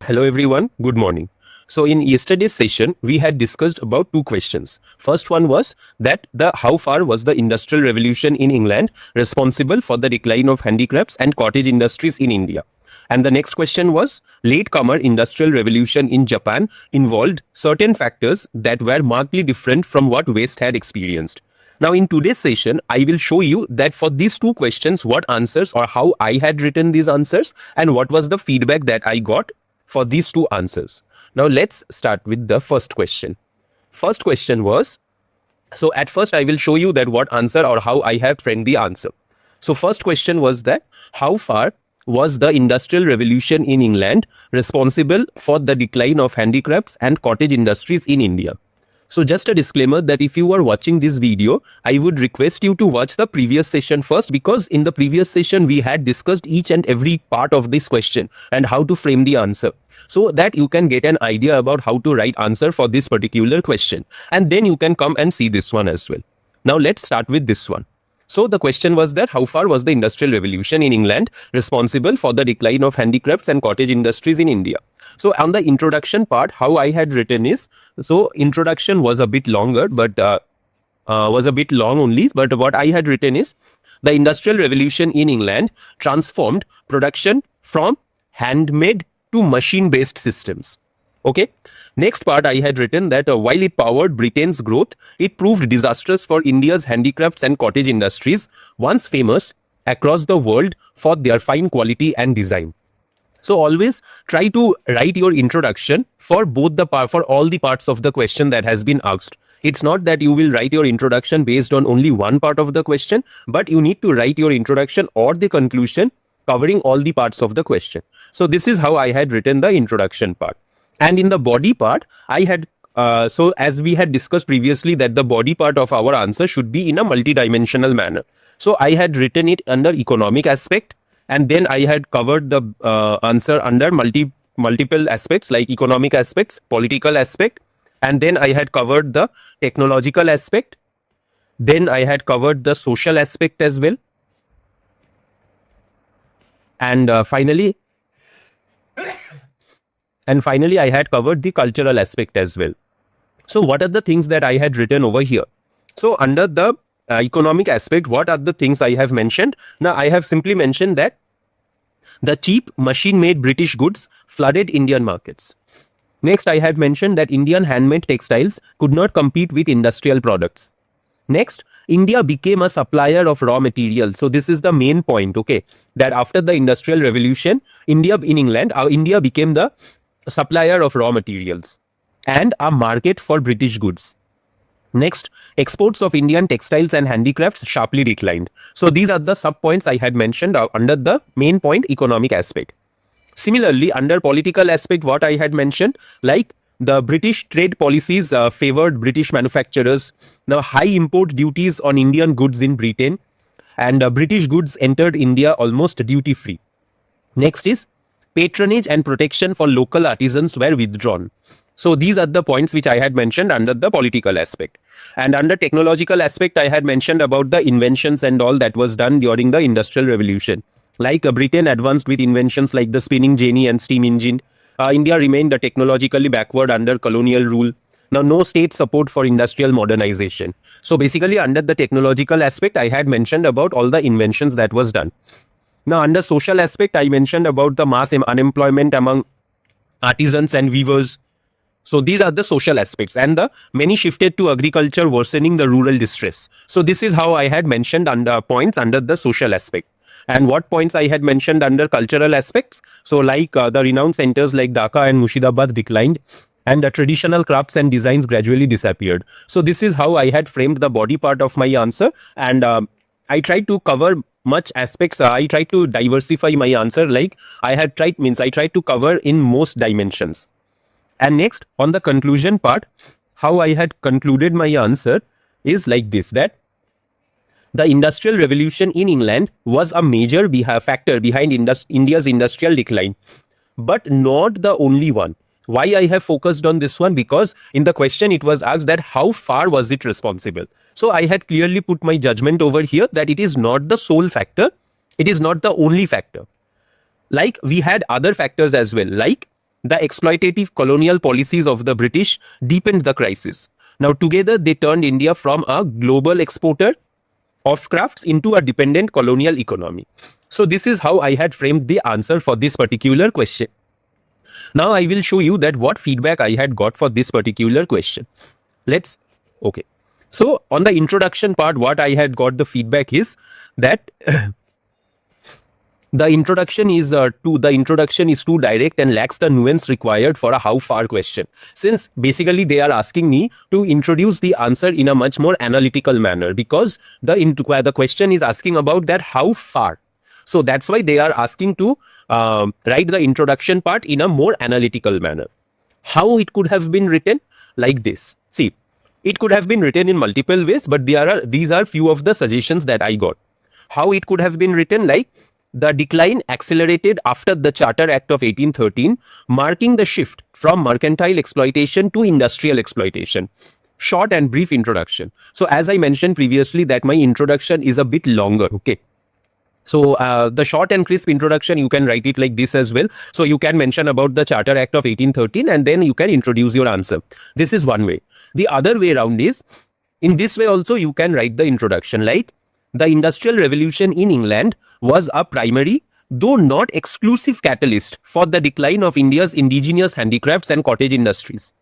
Hello everyone, good morning. So in yesterday's session, we had discussed about two questions. First one was that the how far was the Industrial Revolution in England responsible for the decline of handicrafts and cottage industries in India? And the next question was latecomer Industrial Revolution in Japan involved certain factors that were markedly different from what West had experienced. Now, in today's session, I will show you that for these two questions, what answers or how I had written these answers and what was the feedback that I got for these two answers. Now, let's start with the first question. First question was, so at first I will show you that what answer or how I have framed the answer. So first question was that how far was the Industrial Revolution in England responsible for the decline of handicrafts and cottage industries in India? So just a disclaimer that if you are watching this video, I would request you to watch the previous session first, because in the previous session we had discussed each and every part of this question and how to frame the answer, so that you can get an idea about how to write answer for this particular question. And then you can come and see this one as well. Now let's start with this one. So the question was that how far was the Industrial Revolution in England responsible for the decline of handicrafts and cottage industries in India? So on the introduction part, how I had written is, so introduction was a bit longer, but was a bit long only. But what I had written is, the Industrial Revolution in England transformed production from handmade to machine-based systems. Okay. Next part I had written that while it powered Britain's growth, it proved disastrous for India's handicrafts and cottage industries, once famous across the world for their fine quality and design. So always try to write your introduction for both the for all the parts of the question that has been asked. It's not that you will write your introduction based on only one part of the question, but you need to write your introduction or the conclusion covering all the parts of the question. So this is how I had written the introduction part. And in the body part, I had, so as we had discussed previously, that the body part of our answer should be in a multidimensional manner. So I had written it under economic aspect, and then I had covered the answer under multiple aspects like economic aspects, political aspect, and then I had covered the technological aspect. Then I had covered the social aspect as well. And finally, I had covered the cultural aspect as well. So what are the things that I had written over here? So under the economic aspect, what are the things I have mentioned? Now I have simply mentioned that the cheap machine-made British goods flooded Indian markets. Next, I had mentioned that Indian handmade textiles could not compete with industrial products. Next, India became a supplier of raw materials. So this is the main point, okay, that after the Industrial Revolution, India became the supplier of raw materials and a market for British goods. Next, exports of Indian textiles and handicrafts sharply declined. So these are the sub points I had mentioned under the main point, economic aspect. Similarly, under political aspect, what I had mentioned, like the British trade policies favored British manufacturers. Now, high import duties on Indian goods in Britain, and British goods entered India almost duty free. Next is patronage and protection for local artisans were withdrawn. So these are the points which I had mentioned under the political aspect. And under technological aspect, I had mentioned about the inventions and all that was done during the Industrial Revolution. Like Britain advanced with inventions like the spinning jenny and steam engine. India remained technologically backward under colonial rule. Now, no state support for industrial modernization. So basically, under the technological aspect, I had mentioned about all the inventions that was done. Now, under social aspect, I mentioned about the mass unemployment among artisans and weavers. So these are the social aspects, and the many shifted to agriculture, worsening the rural distress. So this is how I had mentioned under points under the social aspect. And what points I had mentioned under cultural aspects? So like the renowned centers like Dhaka and Murshidabad declined, and the traditional crafts and designs gradually disappeared. So this is how I had framed the body part of my answer, and I tried to cover much aspects. I tried to diversify my answer, like I tried to cover in most dimensions. And next, on the conclusion part, how I had concluded my answer is like this, that the Industrial Revolution in England was a major factor behind India's industrial decline, but not the only one. Why I have focused on this one? Because in the question it was asked that how far was it responsible. So I had clearly put my judgment over here that it is not the sole factor. It is not the only factor. Like we had other factors as well, like the exploitative colonial policies of the British deepened the crisis. Now, together they turned India from a global exporter of crafts into a dependent colonial economy. So, this is how I had framed the answer for this particular question. Now, I will show you that what feedback I had got for this particular question. Okay. So, on the introduction part, what I had got the feedback is that the introduction is too direct and lacks the nuance required for a how far question. Since basically they are asking me to introduce the answer in a much more analytical manner, because the question is asking about that how far. So that's why they are asking to write the introduction part in a more analytical manner. How it could have been written? Like this. See, it could have been written in multiple ways, but these are few of the suggestions that I got. How it could have been written, like, the decline accelerated after the Charter Act of 1813, marking the shift from mercantile exploitation to industrial exploitation. Short and brief introduction. So as I mentioned previously that my introduction is a bit longer, okay? So the short and crisp introduction, you can write it like this as well. So you can mention about the Charter Act of 1813 and then you can introduce your answer. This is one way. The other way around is, in this way also you can write the introduction like, the Industrial Revolution in England was a primary, though not exclusive catalyst for the decline of India's indigenous handicrafts and cottage industries.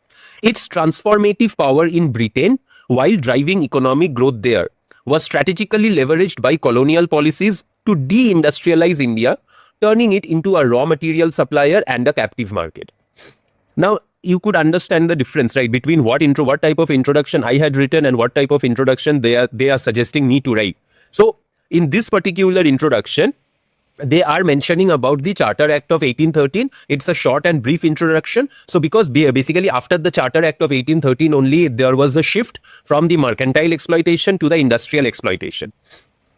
Its transformative power in Britain, while driving economic growth there, was strategically leveraged by colonial policies to deindustrialize India, turning it into a raw material supplier and a captive market. Now, you could understand the difference, right, between what type of introduction I had written and what type of introduction they are suggesting me to write. So, in this particular introduction, they are mentioning about the Charter Act of 1813. It's a short and brief introduction. So, because basically after the Charter Act of 1813 only, there was a shift from the mercantile exploitation to the industrial exploitation.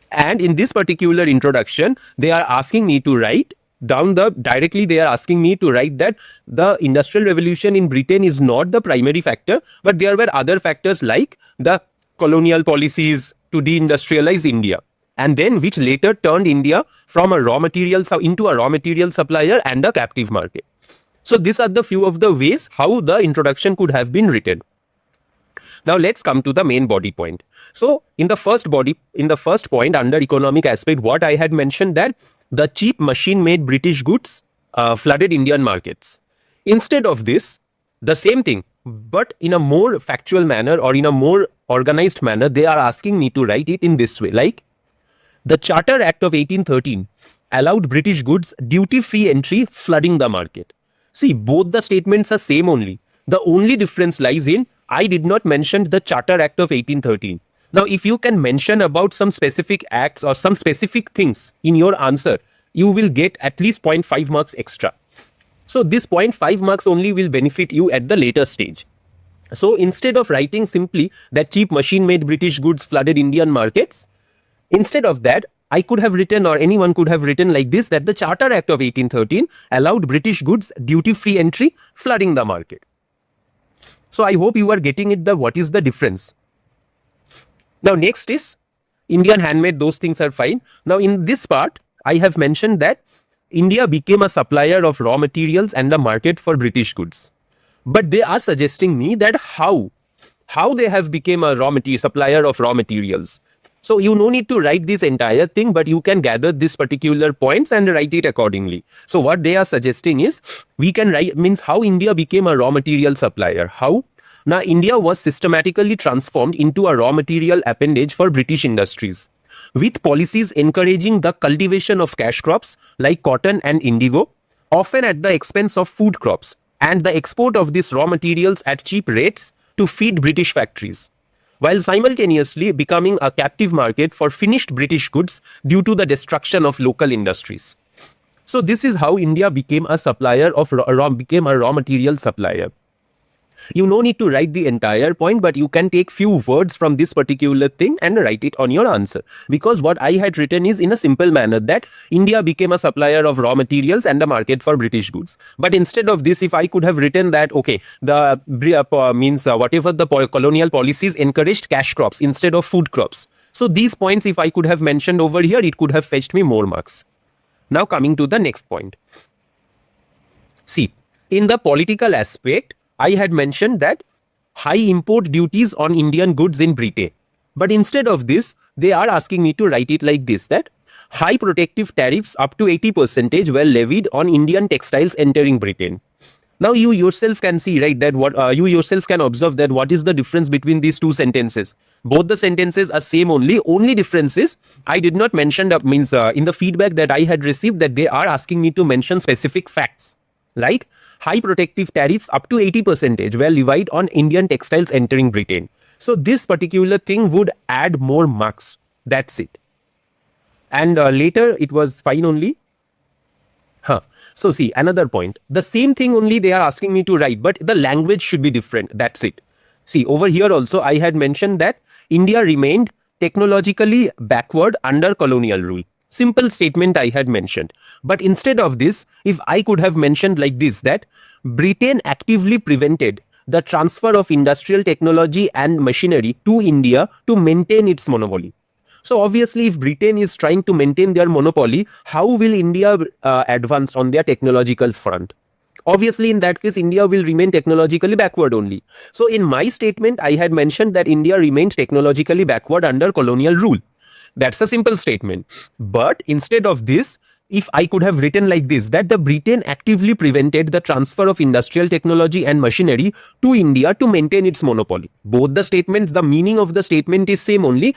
And in this particular introduction, they are asking me to write they are asking me to write that the Industrial Revolution in Britain is not the primary factor, but there were other factors like the colonial policies to deindustrialize India, and then which later turned India from a raw material into a raw material supplier and a captive market. So these are the few of the ways how the introduction could have been written. Now let's come to the main body point. So in the first point under economic aspect, what I had mentioned that the cheap machine-made British goods flooded Indian markets. Instead of this, the same thing, but in a more factual manner or in a more organized manner, they are asking me to write it in this way, like, the Charter Act of 1813 allowed British goods duty-free entry, flooding the market. See, both the statements are same only. The only difference lies in, I did not mention the Charter Act of 1813. Now, if you can mention about some specific acts or some specific things in your answer, you will get at least 0.5 marks extra. So this 0.5 marks only will benefit you at the later stage. So instead of writing simply that cheap machine-made British goods flooded Indian markets, instead of that, I could have written, or anyone could have written like this, that the Charter Act of 1813 allowed British goods duty-free entry, flooding the market. So I hope you are getting it, what is the difference. Now next is Indian handmade, those things are fine. Now in this part, I have mentioned that India became a supplier of raw materials and a market for British goods. But they are suggesting me that how they have become a supplier of raw materials. So you no need to write this entire thing, but you can gather these particular points and write it accordingly. So what they are suggesting is, we can write, means how India became a raw material supplier. How? Now India was systematically transformed into a raw material appendage for British industries, with policies encouraging the cultivation of cash crops like cotton and indigo, often at the expense of food crops, and the export of these raw materials at cheap rates to feed British factories, while simultaneously becoming a captive market for finished British goods due to the destruction of local industries. So this is how India became a raw material supplier. You no need to write the entire point, but you can take few words from this particular thing and write it on your answer. Because what I had written is in a simple manner that India became a supplier of raw materials and a market for British goods. But instead of this, if I could have written that, okay, whatever the colonial policies encouraged cash crops instead of food crops. So these points, if I could have mentioned over here, it could have fetched me more marks. Now coming to the next point. See, in the political aspect, I had mentioned that high import duties on Indian goods in Britain. But instead of this, they are asking me to write it like this, that high protective tariffs up to 80% were levied on Indian textiles entering Britain. Now you yourself can see, right, that what you yourself can observe that what is the difference between these two sentences. Both the sentences are same only difference is I did not mention that means in the feedback that I had received that they are asking me to mention specific facts, like high protective tariffs up to 80% were levied on Indian textiles entering Britain. So this particular thing would add more marks. That's it. And later it was fine only. So see, another point. The same thing only they are asking me to write, but the language should be different. That's it. See, over here also I had mentioned that India remained technologically backward under colonial rule. Simple statement I had mentioned. But instead of this, if I could have mentioned like this, that Britain actively prevented the transfer of industrial technology and machinery to India to maintain its monopoly. So obviously, if Britain is trying to maintain their monopoly, how will India advance on their technological front? Obviously, in that case, India will remain technologically backward only. So in my statement, I had mentioned that India remained technologically backward under colonial rule. That's a simple statement. But instead of this, if I could have written like this, that the Britain actively prevented the transfer of industrial technology and machinery to India to maintain its monopoly. Both the statements, the meaning of the statement is same only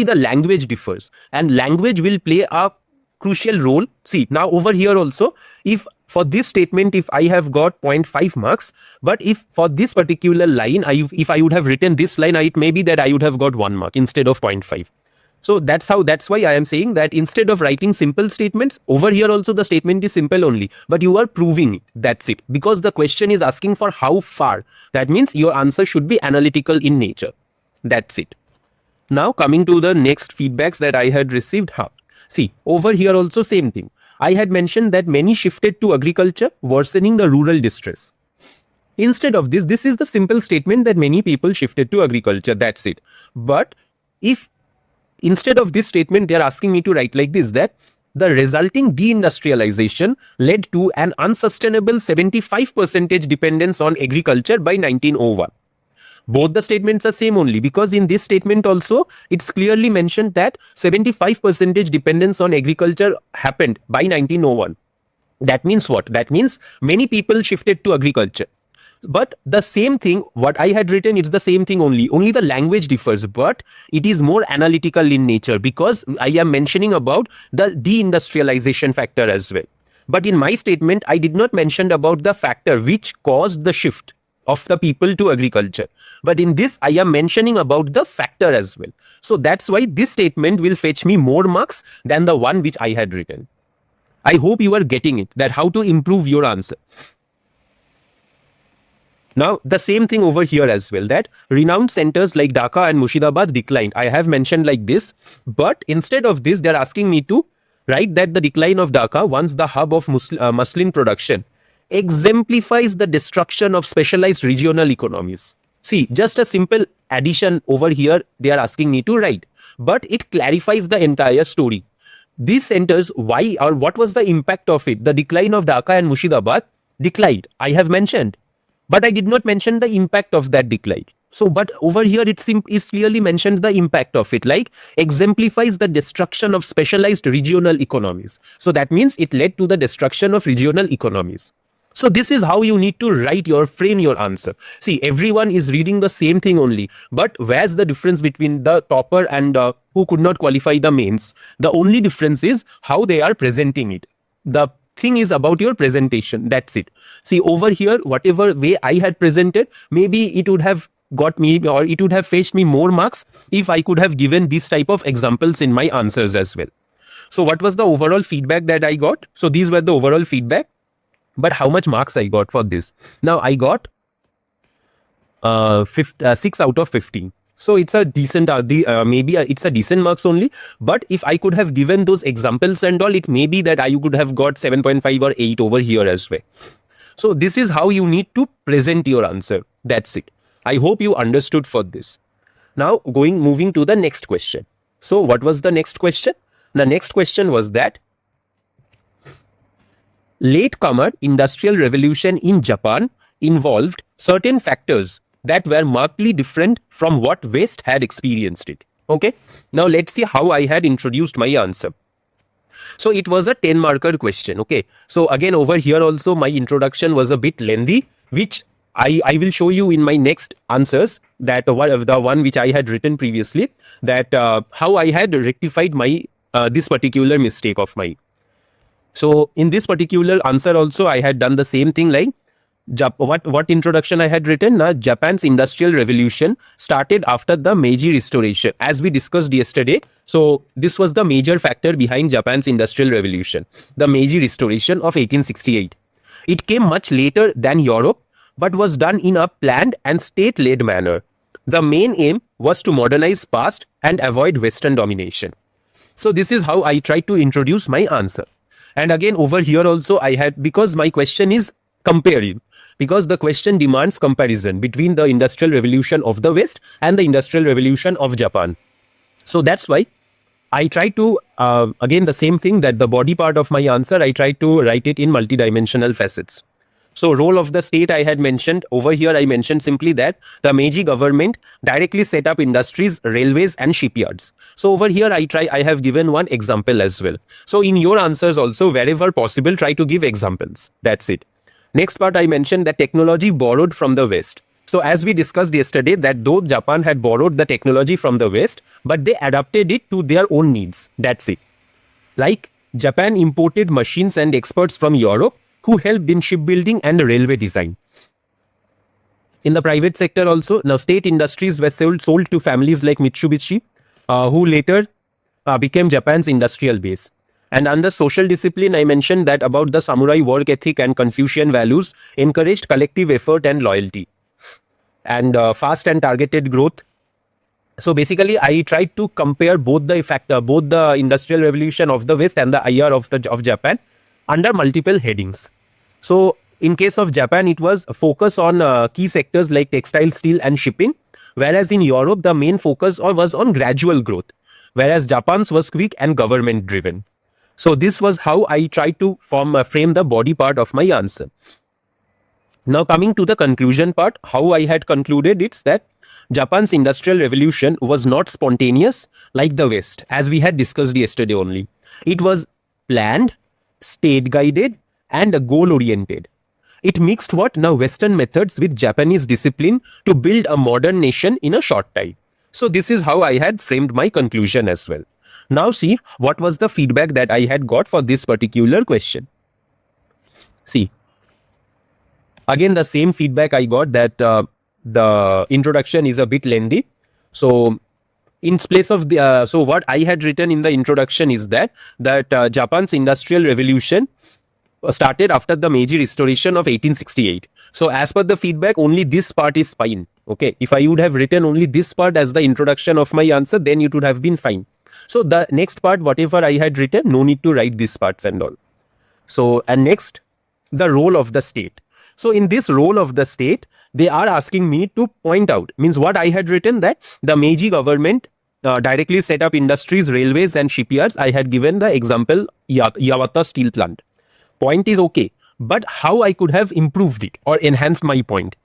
the language differs. And language will play a crucial role. See, now over here also, if for this statement, if I have got 0.5 marks, but if for this particular line, if I would have written this line, it may be that I would have got 1 mark instead of 0.5. So that's why I am saying that instead of writing simple statements, over here also the statement is simple only, but you are proving it. That's it. Because the question is asking for how far. That means your answer should be analytical in nature. That's it. Now coming to the next feedbacks that I had received. See, over here also same thing. I had mentioned that many shifted to agriculture, worsening the rural distress. Instead of this, this is the simple statement that many people shifted to agriculture. That's it. But if instead of this statement, they are asking me to write like this, that the resulting deindustrialization led to an unsustainable 75% dependence on agriculture by 1901. Both the statements are same only, because in this statement also, it's clearly mentioned that 75% dependence on agriculture happened by 1901. That means what? That means many people shifted to agriculture. But the same thing, what I had written, it's the same thing only the language differs, but it is more analytical in nature, because I am mentioning about the deindustrialization factor as well. But in my statement, I did not mention about the factor which caused the shift of the people to agriculture. But in this, I am mentioning about the factor as well. So that's why this statement will fetch me more marks than the one which I had written. I hope you are getting it, that how to improve your answer. Now, the same thing over here as well, that renowned centers like Dhaka and Murshidabad declined. I have mentioned like this, but instead of this, they're asking me to write that the decline of Dhaka, once the hub of muslin production, exemplifies the destruction of specialized regional economies. See, just a simple addition over here, they are asking me to write, but it clarifies the entire story. These centers, why or what was the impact of it? The decline of Dhaka and Murshidabad declined. I have mentioned. But I did not mention the impact of that decline. So, but over here it is clearly mentioned the impact of it, like exemplifies the destruction of specialized regional economies. So that means it led to the destruction of regional economies. So this is how you need to frame your answer. See, everyone is reading the same thing only, but where's the difference between the topper and who could not qualify the mains? The only difference is how they are presenting it. The thing is about your presentation. That's it. See, over here, whatever way I had presented, maybe it would have got me, or it would have fetched me more marks if I could have given this type of examples in my answers as well. So what was the overall feedback that I got? So these were the overall feedback. But how much marks I got for this? Now I got 6 out of 15. So it's a decent, it's a decent marks only. But if I could have given those examples and all, it may be that I could have got 7.5 or 8 over here as well. So this is how you need to present your answer. That's it. I hope you understood for this. Now moving to the next question. So what was the next question? The next question was that Latecomer industrial revolution in Japan involved certain factors that were markedly different from what West had experienced it. Okay, now let's see how I had introduced my answer. So it was a 10 marker question. Okay, so again over here also my introduction was a bit lengthy, which I will show you in my next answers, that the one which I had written previously, that how I had rectified my this particular mistake of mine. So in this particular answer also I had done the same thing, like what introduction I had written. Japan's industrial revolution started after the Meiji restoration, as we discussed yesterday. So this was the major factor behind Japan's industrial revolution, the Meiji restoration of 1868. It came much later than Europe, but was done in a planned and state-led manner. The main aim was to modernize past and avoid Western domination. So this is how I tried to introduce my answer. And again over here also I had, because my question is comparing, because the question demands comparison between the industrial revolution of the West and the industrial revolution of Japan. So that's why I try to, again the same thing, that the body part of my answer, I try to write it in multidimensional facets. So role of the state I had mentioned over here, I mentioned simply that the Meiji government directly set up industries, railways and shipyards. So over here I have given one example as well. So in your answers also, wherever possible, try to give examples. That's it. Next part I mentioned that technology borrowed from the West. So as we discussed yesterday, that though Japan had borrowed the technology from the West, but they adapted it to their own needs. That's it. Like Japan imported machines and experts from Europe who helped in shipbuilding and railway design. In the private sector also, now state industries were sold to families like Mitsubishi, who later became Japan's industrial base. And under social discipline, I mentioned that about the samurai work ethic and Confucian values encouraged collective effort and loyalty. And fast and targeted growth. So basically, I tried to compare both the industrial revolution of the West and the IR of Japan under multiple headings. So in case of Japan, it was a focus on key sectors like textile, steel and shipping, whereas in Europe, the main focus was on gradual growth, whereas Japan's was quick and government driven. So this was how I tried to frame the body part of my answer. Now coming to the conclusion part, how I had concluded, it's that Japan's industrial revolution was not spontaneous like the West, as we had discussed yesterday only. It was planned, state guided and goal oriented. It mixed now Western methods with Japanese discipline to build a modern nation in a short time. So this is how I had framed my conclusion as well. Now see what was the feedback that I had got for this particular question. See, again the same feedback I got, that the introduction is a bit lengthy. So in place of the so what I had written in the introduction is that Japan's industrial revolution started after the Meiji restoration of 1868. So as per the feedback, only this part is fine. Okay, if I would have written only this part as the introduction of my answer, then it would have been fine. So the next part, whatever I had written, no need to write these parts and all. So, and next, the role of the state. So in this role of the state, they are asking me to point out, means what I had written, that the Meiji government directly set up industries, railways and shipyards. I had given the example Yawata steel plant. Point is okay, but how I could have improved it or enhanced my point.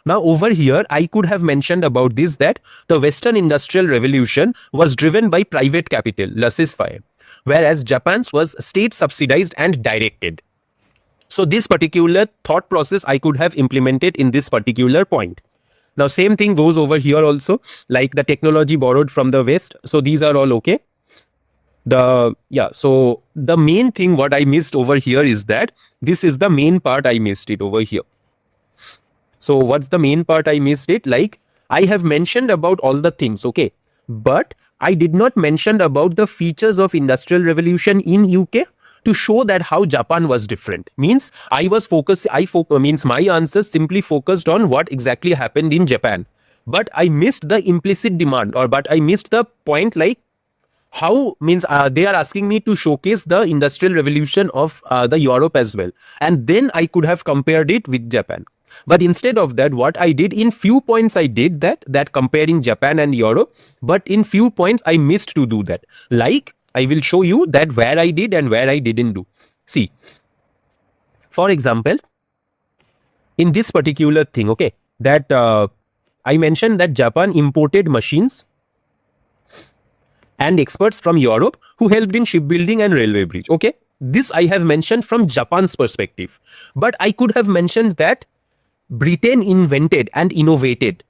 Now over here, I could have mentioned about this, that the Western Industrial Revolution was driven by private capital, laissez-faire, whereas Japan's was state subsidized and directed. So this particular thought process I could have implemented in this particular point. Now same thing goes over here also, like the technology borrowed from the West. So these are all okay. So the main thing what I missed over here is that this is the main part I missed it over here. So what's the main part I missed it? Like I have mentioned about all the things, okay, but I did not mention about the features of industrial revolution in UK to show that how Japan was different. Means I was focused, means my answer simply focused on what exactly happened in Japan, but I missed the implicit demand, but I missed the point, like how, means they are asking me to showcase the industrial revolution of the Europe as well, and then I could have compared it with Japan. But instead of that, what I did, in few points I did that comparing Japan and Europe, but in few points I missed to do that. Like I will show you that where I did and where I didn't do. See, For example, in this particular thing, okay, that I mentioned that Japan imported machines and experts from Europe who helped in shipbuilding and railway bridge. Okay, this I have mentioned from Japan's perspective, but I could have mentioned that Britain invented and innovated.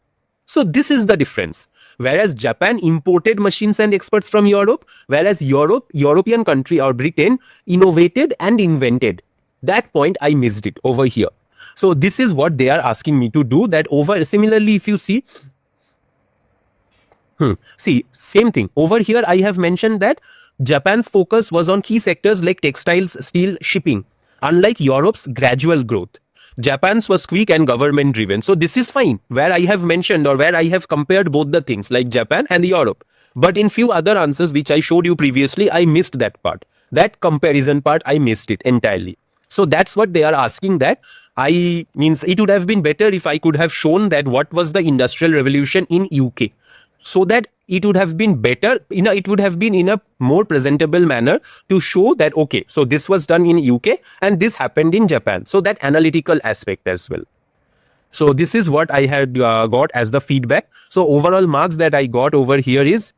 So this is the difference. Whereas Japan imported machines and experts from Europe, whereas European country or Britain innovated and invented. That point I missed it over here. So this is what they are asking me to do. That over similarly, if you see, see, same thing. Over here, I have mentioned that Japan's focus was on key sectors like textiles, steel, shipping, unlike Europe's gradual growth. Japan's was quick and government driven. So this is fine, where I have mentioned or where I have compared both the things like Japan and Europe. But in few other answers which I showed you previously, I missed that part. That comparison part, I missed it entirely. So that's what they are asking, that I means it would have been better if I could have shown that what was the industrial revolution in UK, so that it would have been better, it would have been in a more presentable manner to show that, okay, so this was done in UK and this happened in Japan. So that analytical aspect as well. So this is what I had got as the feedback. So overall marks that I got over here is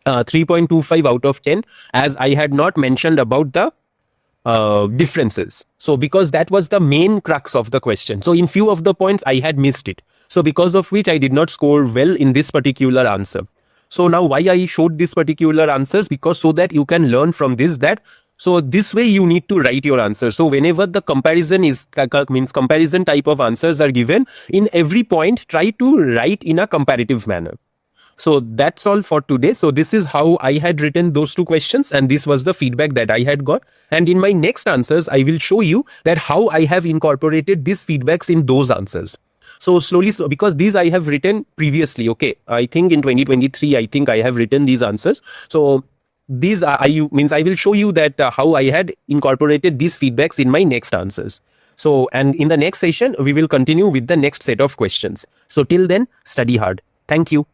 3.25 out of 10, as I had not mentioned about the differences. So because that was the main crux of the question. So in few of the points I had missed it. So because of which I did not score well in this particular answer. So now why I showed this particular answers, because so that you can learn from this, that so this way you need to write your answer. So whenever the comparison is means comparison type of answers are given, in every point try to write in a comparative manner. So that's all for today. So this is how I had written those two questions, and this was the feedback that I had got. And in my next answers, I will show you that how I have incorporated these feedbacks in those answers. So slowly, because these I have written previously, okay, I think in 2023, I think I have written these answers. So these I will show you that how I had incorporated these feedbacks in my next answers. So, and in the next session, we will continue with the next set of questions. So till then, study hard. Thank you.